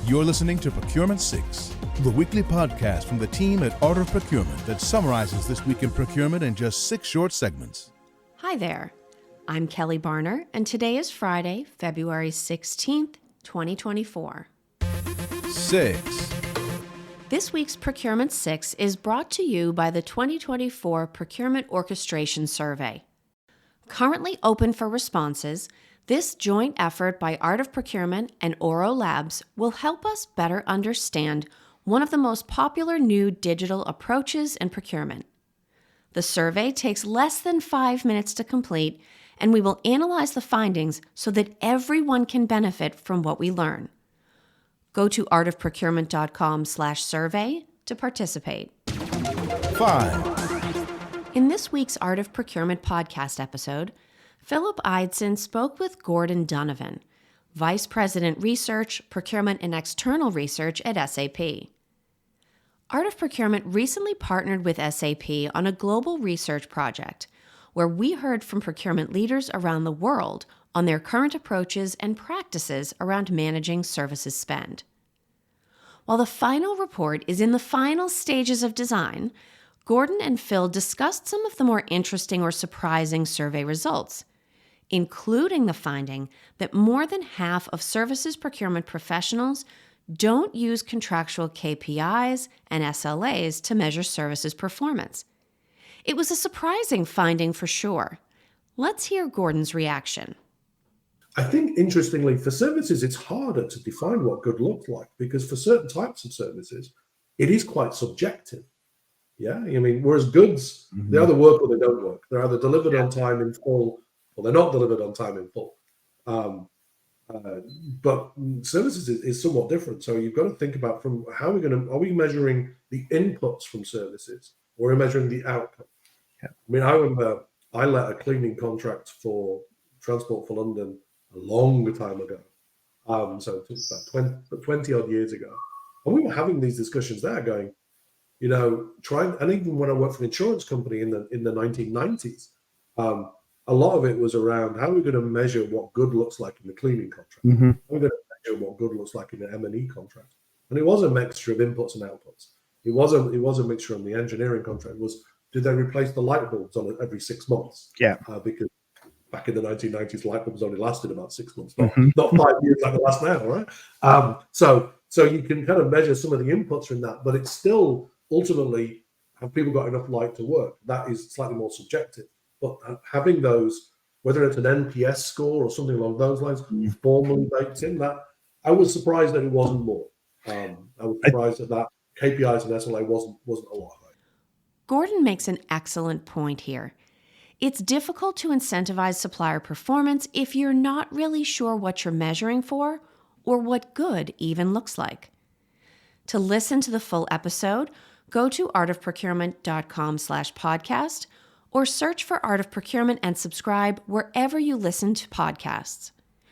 You're listening to Procurement 6, the weekly podcast from the team at Art of Procurement that summarizes this week in procurement in just 6 short segments. Hi there. I'm Kelly Barner, and today is Friday, February 16th, 2024. 6. This week's Procurement 6 is brought to you by the 2024 Procurement Orchestration Survey. Currently open for responses, this joint effort by Art of Procurement and Oro Labs will help us better understand one of the most popular new digital approaches in procurement. The survey takes less than 5 minutes to complete, and we will analyze the findings so that everyone can benefit from what we learn. Go to artofprocurement.com/survey to participate. 5. In this week's Art of Procurement podcast episode, Philip Eidson spoke with Gordon Donovan, Vice President Research, Procurement and External Research at SAP. Art of Procurement recently partnered with SAP on a global research project where we heard from procurement leaders around the world on their current approaches and practices around managing services spend. While the final report is in the final stages of design, Gordon and Phil discussed some of the more interesting or surprising survey results, including the finding that more than half of services procurement professionals don't use contractual KPIs and SLAs to measure services performance. It was a surprising finding for sure. Let's hear Gordon's reaction. I think, interestingly, for services, it's harder to define what good looks like because for certain types of services, it is quite subjective. Yeah, I mean, whereas goods, they either work or they don't work. They're either delivered on time in full or they're not delivered on time in full. But services is somewhat different. So you've got to think about from how are we measuring the inputs from services or are we measuring the outcome? Yeah. I mean, I remember I let a cleaning contract for Transport for London a long time ago. So it was about 20 odd years ago. And we were having these discussions there going, you know, and even when I worked for an insurance company in the 1990s, a lot of it was around how are we going to measure what good looks like in the cleaning contract? How are we going to measure what good looks like in the M&E contract? And it was a mixture of inputs and outputs. It was a mixture on the engineering contract. Did they replace the light bulbs on it every 6 months? Yeah. Because back in the 1990s, light bulbs only lasted about 6 months, not 5 years like they last now, right? So you can kind of measure some of the inputs in that, but it's still ultimately, have people got enough light to work? That is slightly more subjective. But having those, whether it's an NPS score or something along those lines, formally baked in, that I was surprised that it wasn't more. I was surprised that KPIs and SLA wasn't a lot of it. Gordon makes an excellent point here. It's difficult to incentivize supplier performance if you're not really sure what you're measuring for or what good even looks like. To listen to the full episode, go to artofprocurement.com/podcast or search for Art of Procurement and subscribe wherever you listen to podcasts.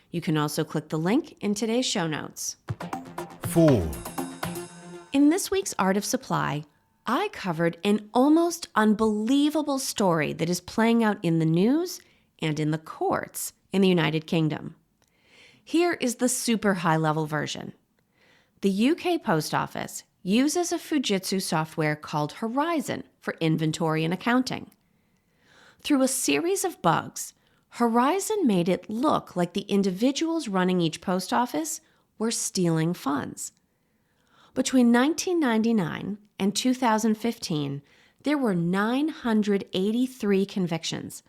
You can also click the link in today's show notes. 4. In this week's Art of Supply, I covered an almost unbelievable story that is playing out in the news and in the courts in the United Kingdom. Here is the super high-level version. The UK Post Office uses a Fujitsu software called Horizon for inventory and accounting. Through a series of bugs, Horizon made it look like the individuals running each post office were stealing funds. Between 1999 and 2015, there were 983 convictions,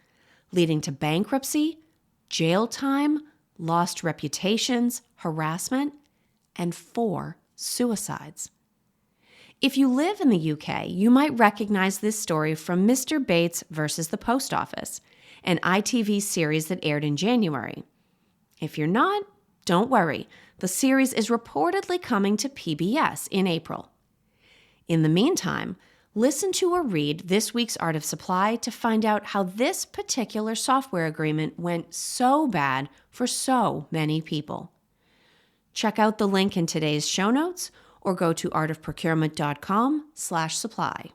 leading to bankruptcy, jail time, lost reputations, harassment, and 4 suicides. If you live in the UK, you might recognize this story from Mr. Bates versus the Post Office, an ITV series that aired in January. If you're not, don't worry. The series is reportedly coming to PBS in April. In the meantime, listen to or read this week's Art of Supply to find out how this particular software agreement went so bad for so many people. Check out the link in today's show notes or go to artofprocurement.com/supply.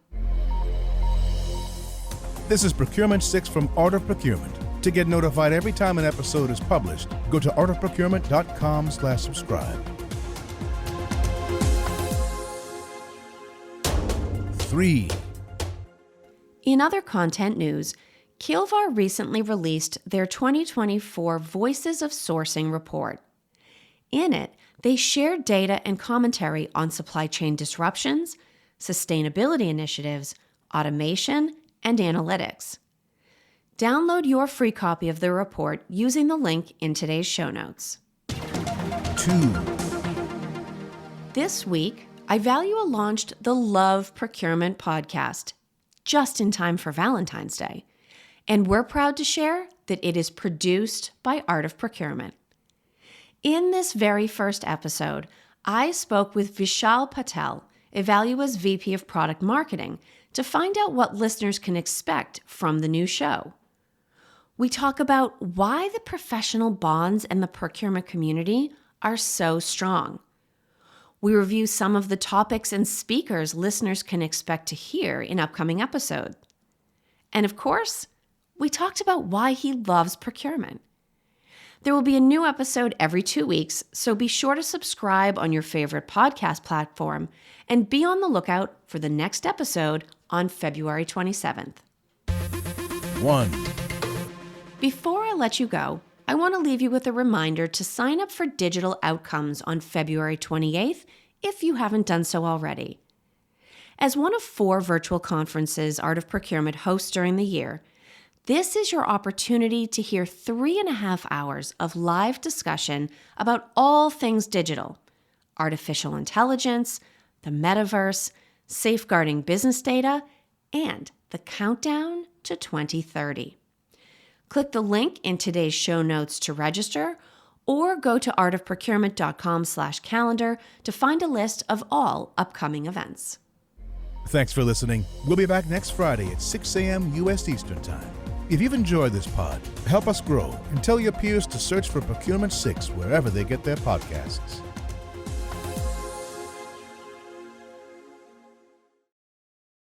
This is Procurement 6 from Art of Procurement. To get notified every time an episode is published, go to artofprocurement.com/subscribe. 3. In other content news, Kilvar recently released their 2024 Voices of Sourcing report. In it, they shared data and commentary on supply chain disruptions, sustainability initiatives, automation, and analytics. Download your free copy of the report using the link in today's show notes. 2. This week, Ivalua launched the Love Procurement podcast, just in time for Valentine's Day. And we're proud to share that it is produced by Art of Procurement. In this very first episode, I spoke with Vishal Patel, Ivalua's VP of Product Marketing, to find out what listeners can expect from the new show. We talk about why the professional bonds and the procurement community are so strong. We review some of the topics and speakers listeners can expect to hear in upcoming episodes. And of course, we talked about why he loves procurement. There will be a new episode every 2 weeks, so be sure to subscribe on your favorite podcast platform and be on the lookout for the next episode on February 27th. 1. Before I let you go, I want to leave you with a reminder to sign up for Digital Outcomes on February 28th if you haven't done so already. As one of 4 virtual conferences Art of Procurement hosts during the year, this is your opportunity to hear 3.5 hours of live discussion about all things digital, artificial intelligence, the metaverse, safeguarding business data, and the countdown to 2030. Click the link in today's show notes to register, or go to artofprocurement.com/calendar to find a list of all upcoming events. Thanks for listening. We'll be back next Friday at 6 a.m. U.S. Eastern Time. If you've enjoyed this pod, help us grow and tell your peers to search for Procurement 6 wherever they get their podcasts.